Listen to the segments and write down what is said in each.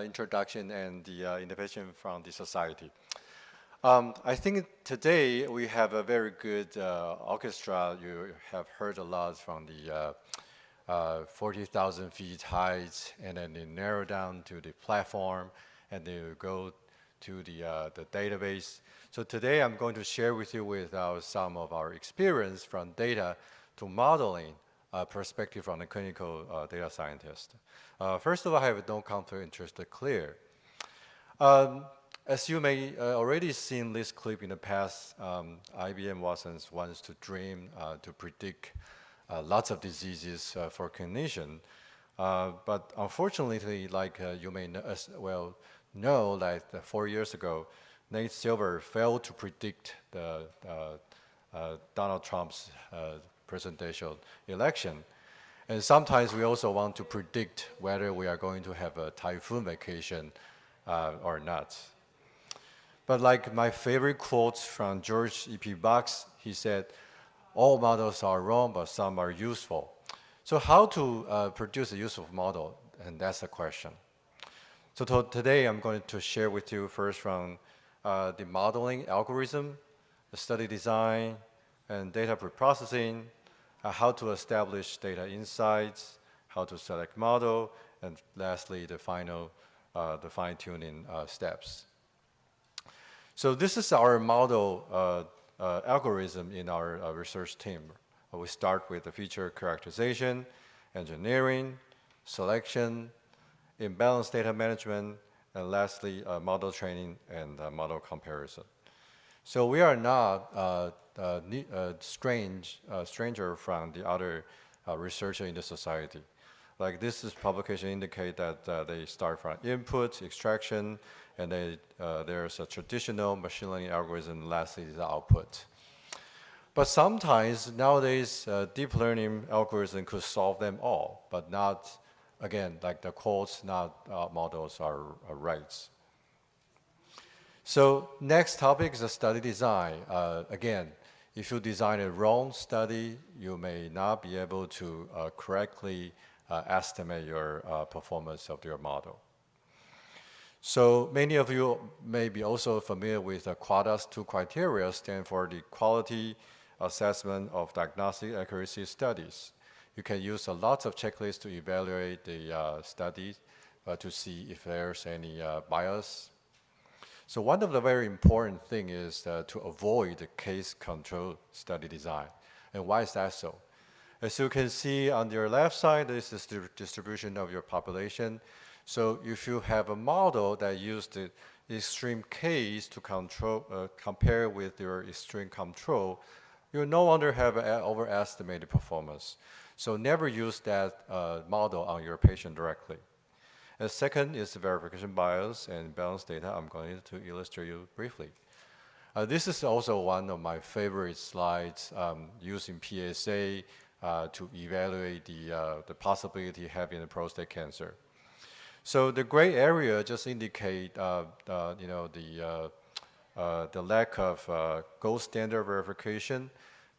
introduction and the innovation from the society. I think today we have a very good orchestra. You have heard a lot from the 40,000 feet height, and then they narrow down to the platform, and they go to the database. So today I'm going to share with you some of our experience from data to modeling perspective from the clinical data scientist. First of all, I have no conflict of interest clear. As you may already seen this clip in the past, IBM wants to dream to predict lots of diseases for clinician. But unfortunately, like you may as well know, that 4 years ago, Nate Silver failed to predict the Donald Trump's presidential election. And sometimes we also want to predict whether we are going to have a typhoon vacation or not. But like my favorite quote from George E.P. Box, he said, all models are wrong, but some are useful. So how to produce a useful model? And that's the question. So today I'm going to share with you first from the modeling algorithm, the study design, and data preprocessing, how to establish data insights, how to select model, and lastly, the fine-tuning steps. So this is our model algorithm in our research team. We start with the feature characterization, engineering, selection, imbalance data management, and lastly, model training and model comparison. So we are not stranger from the other researcher in the society. Like this publication indicate that they start from input, extraction, and there's a traditional machine learning algorithm, and lastly is the output. But sometimes nowadays deep learning algorithm could solve them all, but not, again, like the quotes, not models are right. So next topic is the study design. Again, if you design a wrong study, you may not be able to correctly estimate your performance of your model. So many of you may be also familiar with the QUADAS 2 criteria, stand for the Quality Assessment of Diagnostic Accuracy Studies. You can use a lot of checklists to evaluate the studies to see if there's any bias. So one of the very important things is to avoid the case control study design. And why is that so? As you can see on your left side, this is the distribution of your population. So if you have a model that uses the extreme case to compare with your extreme control, you no longer have an overestimated performance. So never use that model on your patient directly. And second is the verification bias and balanced data. I'm going to illustrate you briefly. This is also one of my favorite slides using PSA to evaluate the possibility of having a prostate cancer. So the gray area just indicate the lack of gold standard verification.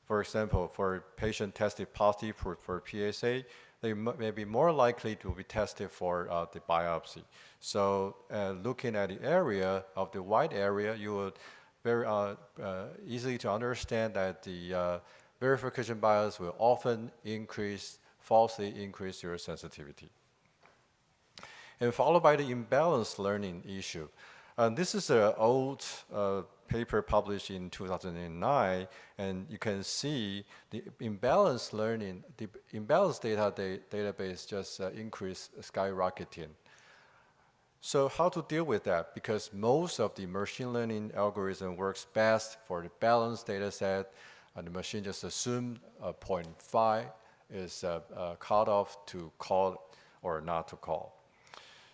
For example, for patient tested positive for PSA, they may be more likely to be tested for the biopsy. So looking at the area of the white area, you would very easily to understand that the verification bias will often falsely increase your sensitivity. And followed by the imbalanced learning issue. This is an old paper published in 2009, and you can see the imbalanced learning, the imbalanced database just increased skyrocketing. So how to deal with that? Because most of the machine learning algorithm works best for the balanced data set, and the machine just assumed 0.5 is cut off to call or not to call.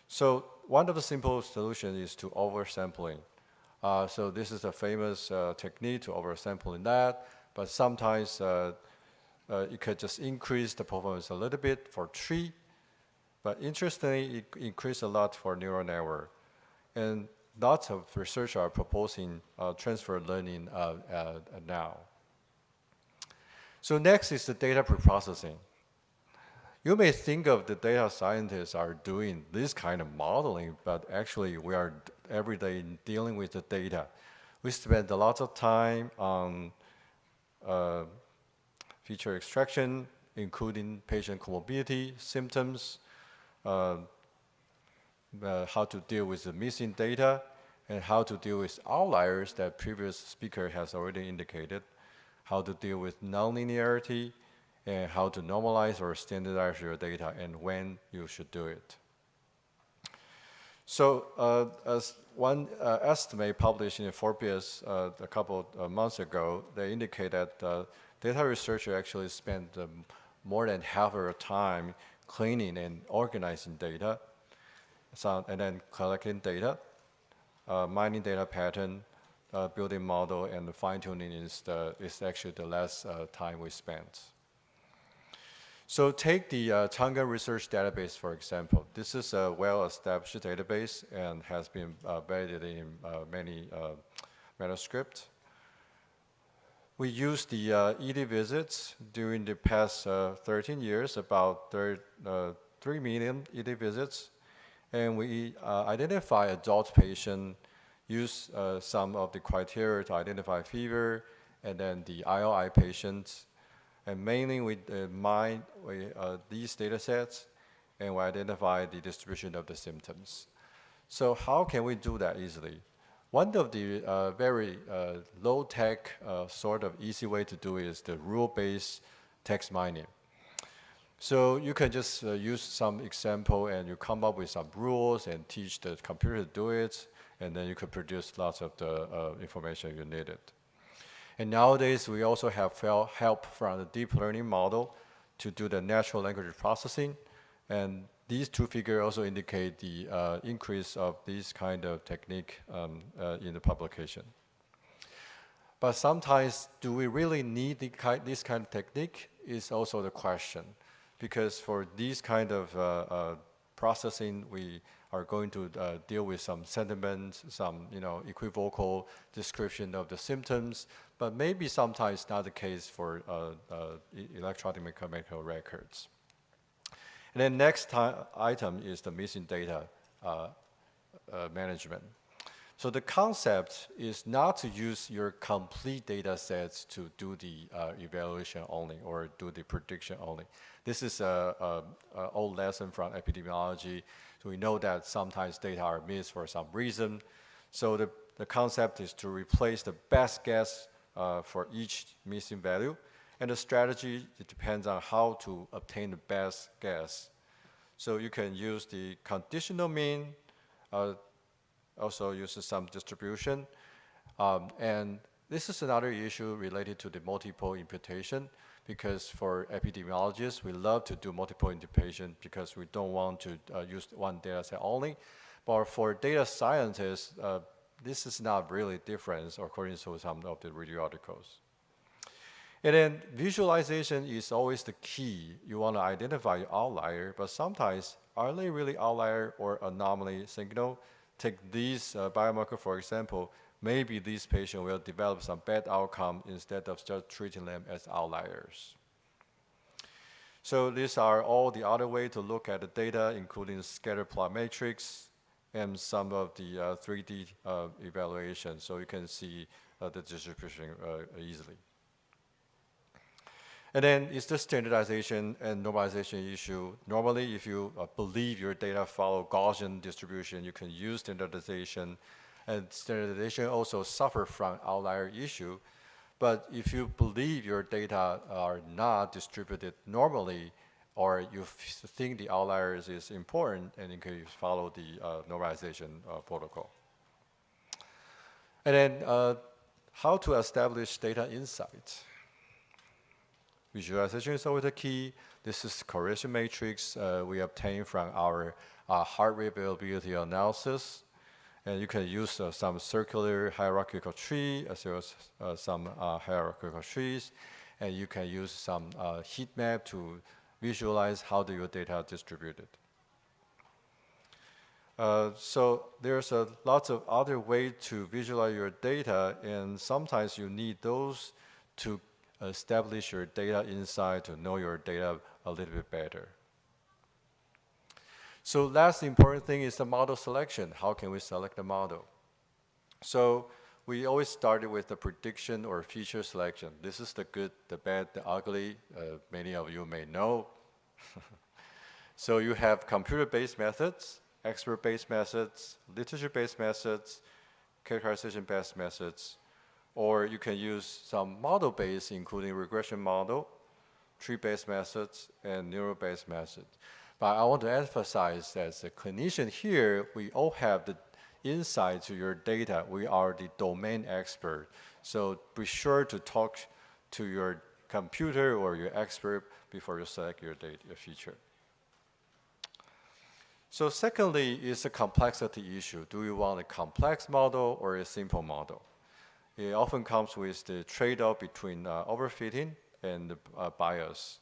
So one of the simple solutions is to oversampling. So this is a famous technique to oversampling that, but sometimes it could just increase the performance a little bit for tree, but interestingly, it increased a lot for neural network. And lots of researchers are proposing transfer learning now. So next is the data preprocessing. You may think of the data scientists are doing this kind of modeling, but actually we are every day dealing with the data. We spend a lot of time on feature extraction, including patient comorbidity, symptoms, how to deal with the missing data, and how to deal with outliers that previous speaker has already indicated, how to deal with nonlinearity, and how to normalize or standardize your data and when you should do it. So as one estimate published in Forbes a couple of months ago, they indicate that data researchers actually spend more than half of their time cleaning and organizing data, and then collecting data, mining data pattern, building model, and fine-tuning is actually the less time we spend. So take the Chang research database, for example. This is a well-established database and has been validated in many manuscripts. We used the ED visits during the past 13 years, about 3 million ED visits. And we identify adult patients, use some of the criteria to identify fever, and then the ILI patients. And mainly we mine these data sets, and we identify the distribution of the symptoms. So how can we do that easily? One of the very low-tech sort of easy way to do it is the rule-based text mining. So you can just use some example and you come up with some rules and teach the computer to do it, and then you could produce lots of the information you needed. And nowadays, we also have help from the deep learning model to do the natural language processing. And these two figures also indicate the increase of this kind of technique in the publication. But sometimes, do we really need this kind of technique is also the question. Because for these kind of processing, we are going to deal with some sentiments, some equivocal description of the symptoms, but maybe sometimes not the case for electronic mechanical records. And then next item is the missing data management. So the concept is not to use your complete data sets to do the evaluation only or do the prediction only. This is an old lesson from epidemiology. So we know that sometimes data are missed for some reason. So the concept is to replace the best guess for each missing value. And the strategy, it depends on how to obtain the best guess. So you can use the conditional mean, also uses some distribution. And this is another issue related to the multiple imputation, because for epidemiologists, we love to do multiple imputation because we don't want to use one data set only. But for data scientists, this is not really different according to some of the review articles. And then visualization is always the key. You want to identify your outlier, but sometimes, are they really outlier or anomaly signal? Take these biomarker, for example, maybe these patients will develop some bad outcome instead of just treating them as outliers. So these are all the other ways to look at the data, including scatter plot matrix and some of the 3D evaluation, so you can see the distribution easily. And then it's the standardization and normalization issue. Normally, if you believe your data follow Gaussian distribution, you can use standardization. And standardization also suffers from outlier issue. But if you believe your data are not distributed normally, or you think the outliers is important, and you can follow the normalization protocol. And then how to establish data insights. Visualization is always the key. This is correlation matrix we obtained from our heart rate variability analysis. And you can use some circular hierarchical tree as well as some hierarchical trees. And you can use some heat map to visualize how your data are distributed. So there's lots of other ways to visualize your data, and sometimes you need those to establish your data insight, to know your data a little bit better. So last important thing is the model selection. How can we select the model? So we always started with the prediction or feature selection. This is the good, the bad, the ugly. Many of you may know. So you have computer-based methods, expert-based methods, literature-based methods, characterization-based methods, or you can use some model-based, including regression model, tree-based methods, and neural-based methods. But I want to emphasize that as a clinician here, we all have the insight to your data. We are the domain expert. So be sure to talk to your computer or your expert before you select your data, your feature. So secondly is the complexity issue. Do you want a complex model or a simple model? It often comes with the trade-off between overfitting and bias.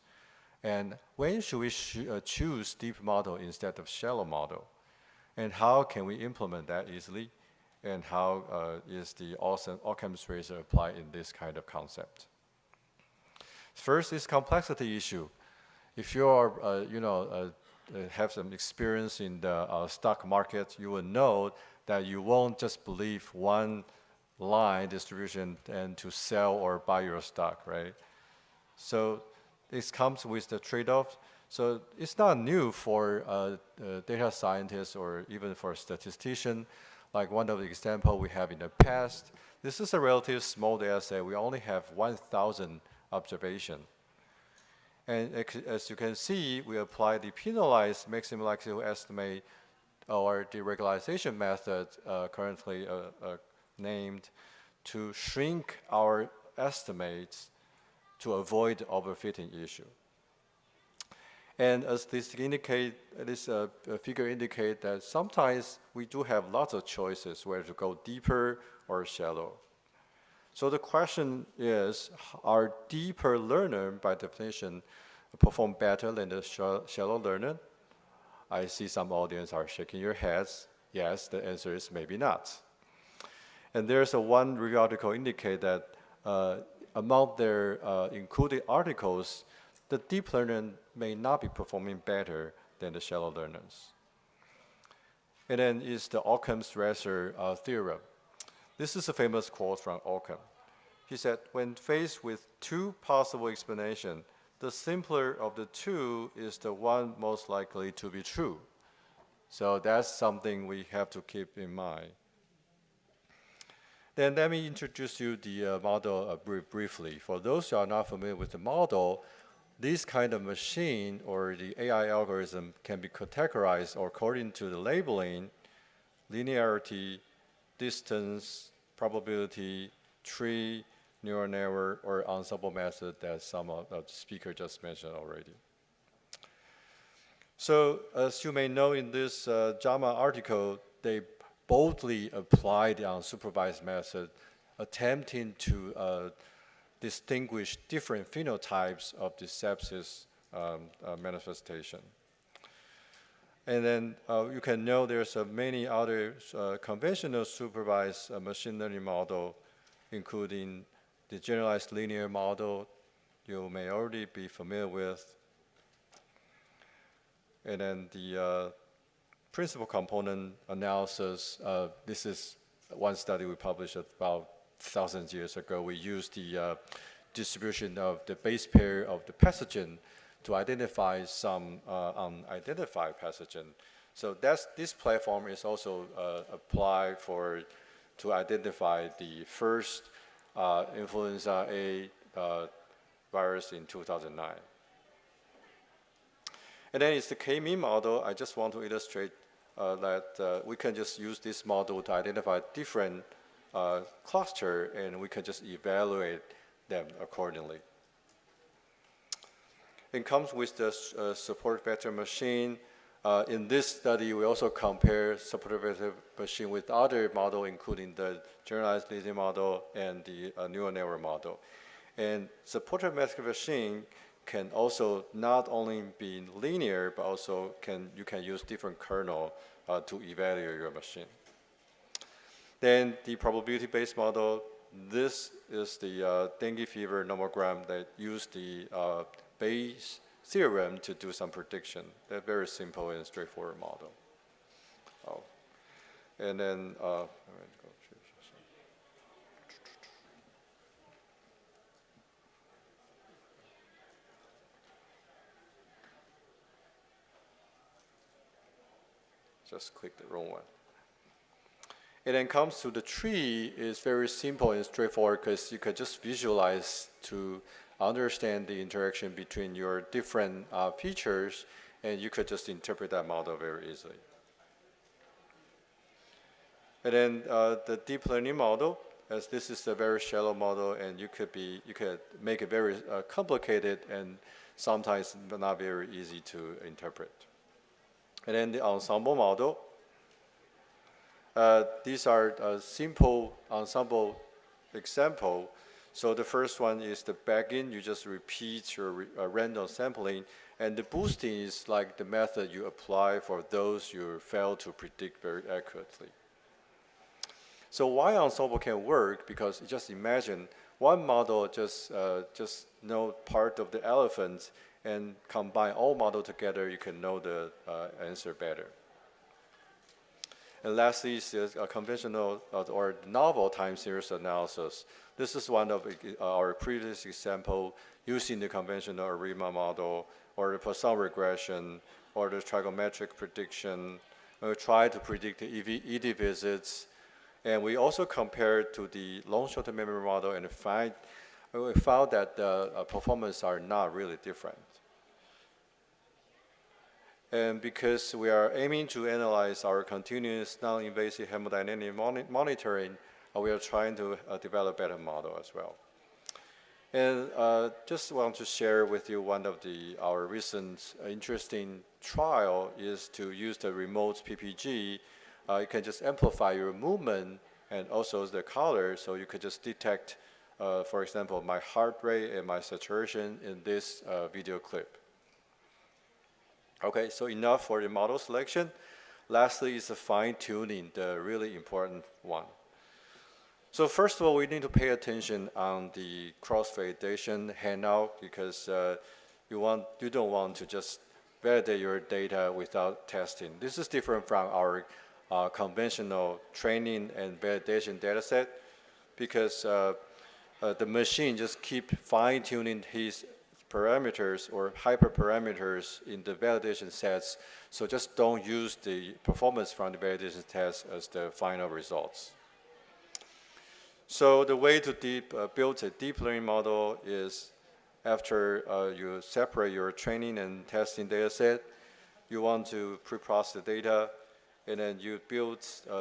And when should we choose deep model instead of shallow model? And how can we implement that easily? And how is the Occam's razor applied in this kind of concept? First is complexity issue. If you are, have some experience in the stock market, you will know that you won't just believe one line distribution and to sell or buy your stock, right? So this comes with the trade-off. So it's not new for data scientists or even for a statistician. Like one of the examples we have in the past, this is a relatively small data set. We only have 1,000 observations. And as you can see, we apply the penalized maximum likelihood estimate or the regularization method currently named to shrink our estimates to avoid the overfitting issue. And as this figure indicates that sometimes we do have lots of choices whether to go deeper or shallow. So the question is, are deeper learner, by definition, perform better than the shallow learner? I see some audience are shaking your heads. Yes, the answer is maybe not. And there's one review article indicate that among their included articles, the deep learner may not be performing better than the shallow learners. And then is the Occam's razor theorem. This is a famous quote from Occam. He said, when faced with two possible explanations, the simpler of the two is the one most likely to be true. So that's something we have to keep in mind. Then let me introduce you the model briefly. For those who are not familiar with the model, this kind of machine or the AI algorithm can be categorized according to the labeling, linearity, distance, probability, tree, neural network, or ensemble method that some of the speaker just mentioned already. So as you may know in this JAMA article, they boldly applied the unsupervised method, attempting to distinguish different phenotypes of the sepsis manifestation. And then you can know there's many other conventional supervised machine learning model, including the generalized linear model you may already be familiar with. And then the principal component analysis, this is one study we published about 1,000 years ago. We used the distribution of the base pair of the pathogen to identify some unidentified pathogen. So this platform is also applied to identify the first influenza A virus in 2009. And then it's the K-mean model. I just want to illustrate that we can just use this model to identify different cluster, and we can just evaluate them accordingly. It comes with the support vector machine. In this study, we also compare support vector machine with other model, including the generalized linear model and the neural network model. And support vector machine can also not only be linear, but also you can use different kernel to evaluate your machine. Then the probability-based model, this is the dengue fever nomogram that use the Bayes theorem to do some prediction. They're very simple and straightforward model. Oh. And then, just click the wrong one. And then comes to the tree is very simple and straightforward because you could just visualize to understand the interaction between your different features, and you could just interpret that model very easily. And then the deep learning model, as this is a very shallow model, and you could make it very complicated and sometimes not very easy to interpret. And then the ensemble model. These are a simple ensemble example. So the first one is the back-in. You just repeat your random sampling. And the boosting is like the method you apply for those you fail to predict very accurately. So why ensemble can work? Because just imagine one model just know part of the elephant, and combine all models together, you can know the answer better. And lastly is a conventional or novel time series analysis. This is one of our previous example using the conventional ARIMA model or the Poisson regression or the trigonometric prediction. We try to predict the ED visits. And we also compared to the long short-term memory model and we found that the performance are not really different. And because we are aiming to analyze our continuous non-invasive hemodynamic monitoring, we are trying to develop a better model as well. And just want to share with you one of our recent interesting trial is to use the remote PPG. You can just amplify your movement and also the color, so you could just detect, for example, my heart rate and my saturation in this video clip. Okay, so enough for the model selection. Lastly is the fine-tuning, the really important one. So first of all, we need to pay attention on the cross-validation handout because you don't want to just validate your data without testing. This is different from our conventional training and validation data set because the machine just keep fine-tuning his parameters or hyperparameters in the validation sets, so just don't use the performance from the validation test as the final results. So the way to build a deep learning model is after you separate your training and testing data set, you want to pre-process the data, and then you build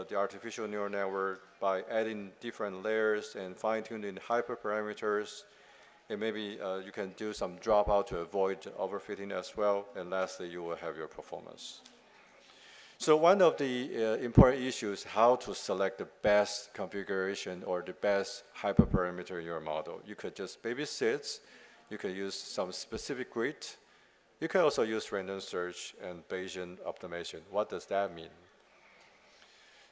the artificial neural network by adding different layers and fine-tuning hyperparameters. And maybe you can do some dropout to avoid overfitting as well. And lastly, you will have your performance. So one of the important issues is how to select the best configuration or the best hyperparameter in your model. You could just babysit. You could use some specific grid. You can also use random search and Bayesian optimization. What does that mean?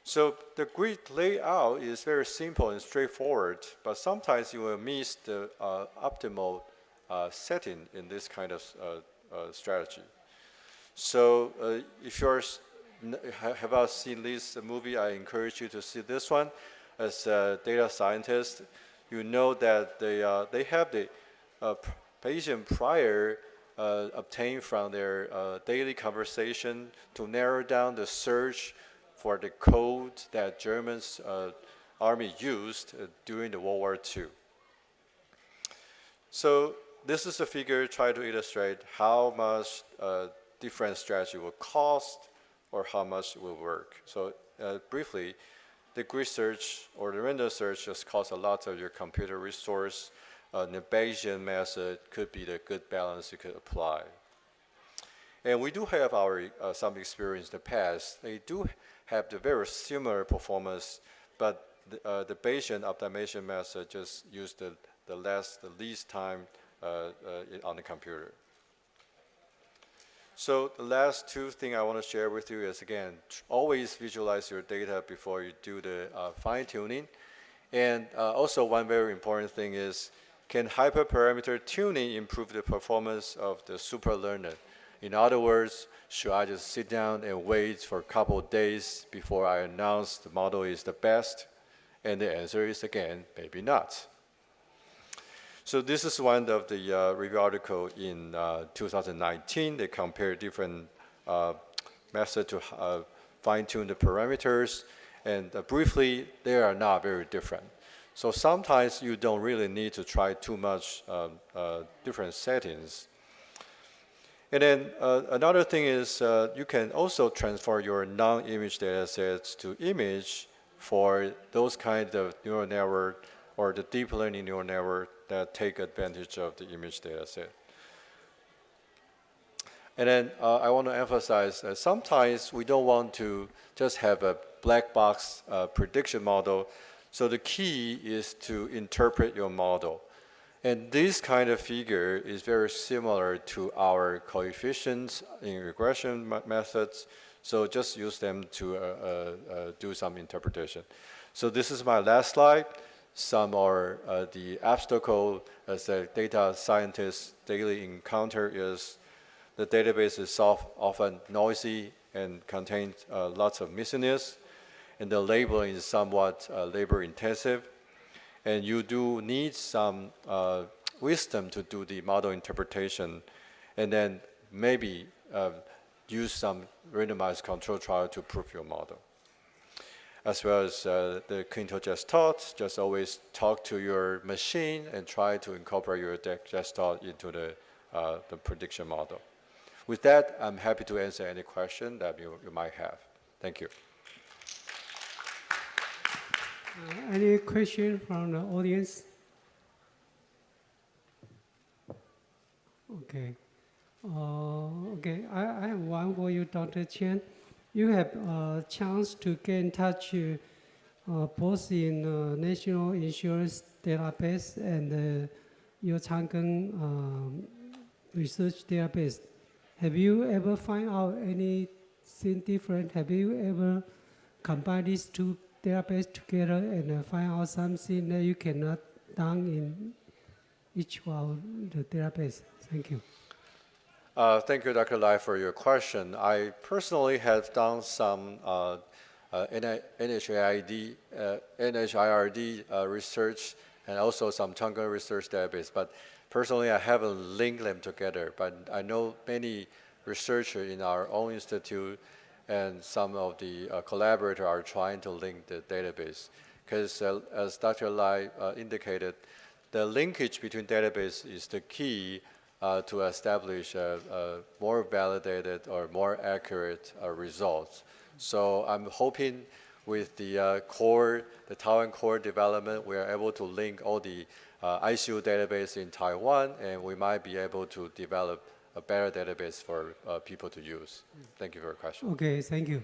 So the grid layout is very simple and straightforward, but sometimes you will miss the optimal setting in this kind of strategy. So if you have not seen this movie, I encourage you to see this one. As a data scientist, you know that they have the Bayesian prior obtained from their daily conversation to narrow down the search for the code that Germans army used during the World War II. So this is a figure trying to illustrate how much different strategy will cost or how much it will work. So briefly, the grid search or the random search just costs a lot of your computer resource. The Bayesian method could be the good balance you could apply. And we do have some experience in the past. They do have the very similar performance, but the Bayesian optimization method just used the least time on the computer. So the last two things I want to share with you is, again, always visualize your data before you do the fine-tuning. And also one very important thing is can hyperparameter tuning improve the performance of the super learner? In other words, should I just sit down and wait for a couple of days before I announce the model is the best? And the answer is, again, maybe not. So this is one of the review article in 2019. They compare different methods to fine-tune the parameters. And briefly, they are not very different. So sometimes you don't really need to try too much different settings. And then another thing is you can also transfer your non-image data sets to image for those kind of neural network or the deep learning neural network that take advantage of the image data set. And then I want to emphasize that sometimes we don't want to just have a black box prediction model. So the key is to interpret your model. And this kind of figure is very similar to our coefficients in regression methods. So just use them to do some interpretation. So this is my last slide. Some are the obstacle as a data scientist daily encounter is the database is often noisy and contains lots of missiness, and the labeling is somewhat labor intensive. And you do need some wisdom to do the model interpretation, and then maybe use some randomized control trial to prove your model. As well as the Quinto just taught, just always talk to your machine and try to incorporate your just taught into the prediction model. With that, I'm happy to answer any question that you might have. Thank you. Any question from the audience? Okay. Okay, I have one for you, Dr. Chen. You have a chance to get in touch both in National Insurance Database and your Chang庚research database. Have you ever find out anything different? Have you ever combined these two databases together and find out something that you cannot done in each of the database? Thank you. Thank you, Dr. Lai, for your question. I personally have done some NHIRD research and also some Chang庚research database, but personally I haven't linked them together. But I know many researchers in our own institute and some of the collaborators are trying to link the database. Because as Dr. Lai indicated, the linkage between database is the key to establish more validated or more accurate results. So I'm hoping with the Taiwan core development, we are able to link all the ICU database in Taiwan, and we might be able to develop a better database for people to use. Thank you for your question. Okay, thank you.